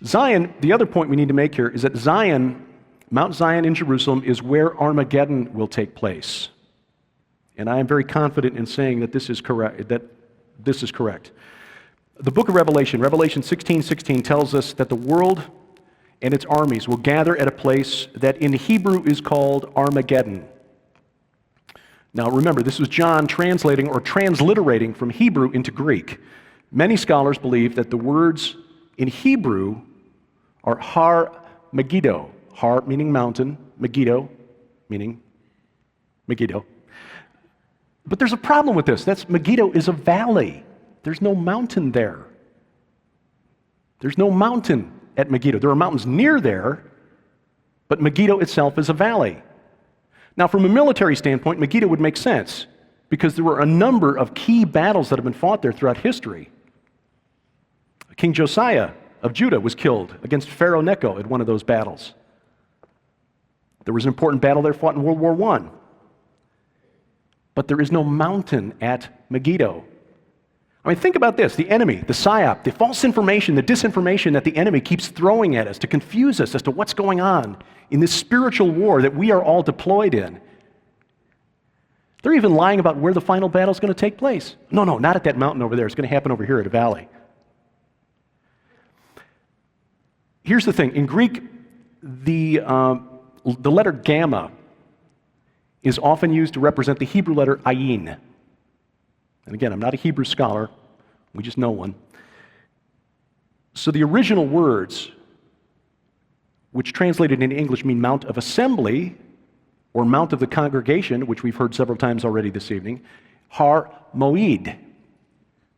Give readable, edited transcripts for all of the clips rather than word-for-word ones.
Zion, the other point we need to make here is that Zion, Mount Zion in Jerusalem, is where Armageddon will take place. And I am very confident in saying that this is correct. The book of Revelation, Revelation 16:16, tells us that the world and its armies will gather at a place that in Hebrew is called Armageddon. Now remember, this was John translating or transliterating from Hebrew into Greek. Many scholars believe that the words in Hebrew are Har Megiddo. Har meaning mountain, Megiddo meaning Megiddo. But there's a problem with this. Megiddo is a valley. There's no mountain there. There's no mountain at Megiddo. There are mountains near there, but Megiddo itself is a valley. Now, from a military standpoint, Megiddo would make sense because there were a number of key battles that have been fought there throughout history. King Josiah of Judah was killed against Pharaoh Necho at one of those battles. There was an important battle there fought in World War I. But there is no mountain at Megiddo. I mean, think about this. The enemy, the PSYOP, the false information, the disinformation that the enemy keeps throwing at us to confuse us as to what's going on in this spiritual war that we are all deployed in. They're even lying about where the final battle is going to take place. No, not at that mountain over there. It's going to happen over here at a valley. Here's the thing. In Greek, the letter gamma is often used to represent the Hebrew letter ayin. And again, I'm not a Hebrew scholar. We just know one. So the original words, which translated into English mean Mount of Assembly or Mount of the Congregation, which we've heard several times already this evening, Har Moed.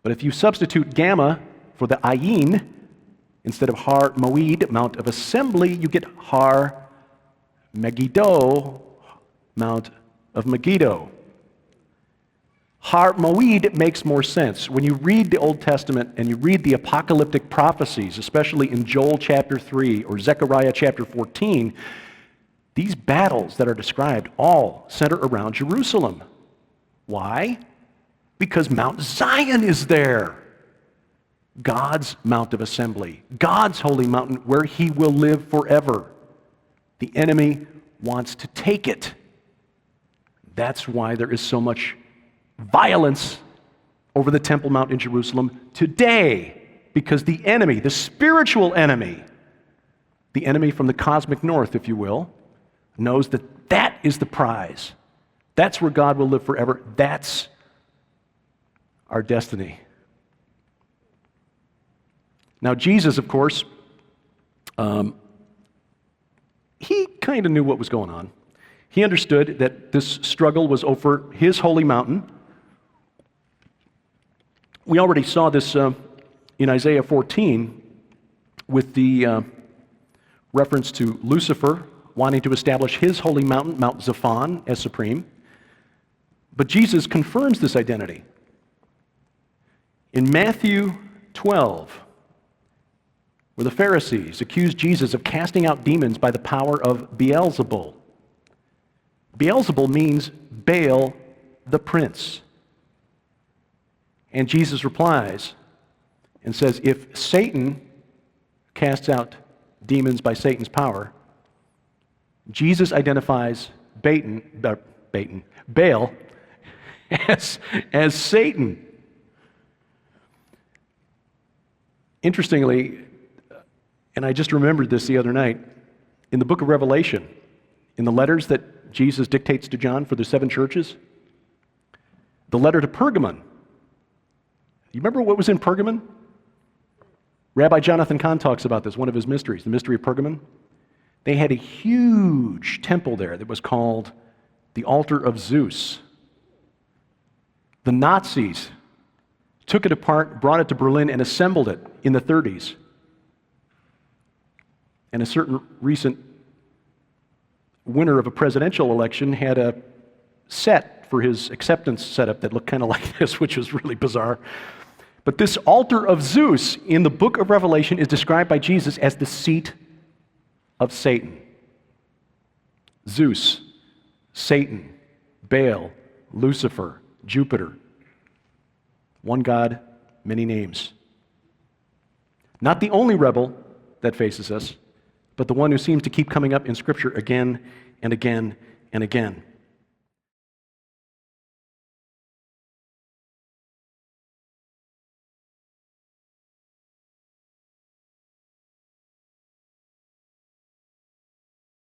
But if you substitute gamma for the ayin, instead of Har Moed, Mount of Assembly, you get Har Megiddo, Mount of Megiddo. Har Moed makes more sense. When you read the Old Testament and you read the apocalyptic prophecies, especially in Joel chapter 3 or Zechariah chapter 14, these battles that are described all center around Jerusalem. Why? Because Mount Zion is there. God's Mount of Assembly, God's holy mountain where he will live forever. The enemy wants to take it. That's why there is so much violence over the Temple Mount in Jerusalem today, because the enemy, the spiritual enemy, the enemy from the cosmic north, if you will, knows that that is the prize. That's where God will live forever. That's our destiny. Now, Jesus, of course, he kind of knew what was going on. He understood that this struggle was over his holy mountain. We already saw this in Isaiah 14 with the reference to Lucifer wanting to establish his holy mountain, Mount Zaphon, as supreme. But Jesus confirms this identity. In Matthew 12, where the Pharisees accused Jesus of casting out demons by the power of Beelzebul. Beelzebul means Baal the prince. And Jesus replies and says, if Satan casts out demons by Satan's power, Jesus identifies Baal as Satan. Interestingly, and I just remembered this the other night, in the book of Revelation, in the letters that Jesus dictates to John for the 7 churches, the letter to Pergamon, you remember what was in Pergamon? Rabbi Jonathan Cahn talks about this, one of his mysteries, the mystery of Pergamon. They had a huge temple there that was called the altar of Zeus. The Nazis took it apart, brought it to Berlin, and assembled it in the 30s. And a certain recent winner of a presidential election had a set for his acceptance setup that looked kind of like this, which was really bizarre. But this altar of Zeus in the book of Revelation is described by Jesus as the seat of Satan. Zeus, Satan, Baal, Lucifer, Jupiter. One God, many names. Not the only rebel that faces us, but the one who seems to keep coming up in Scripture again and again and again.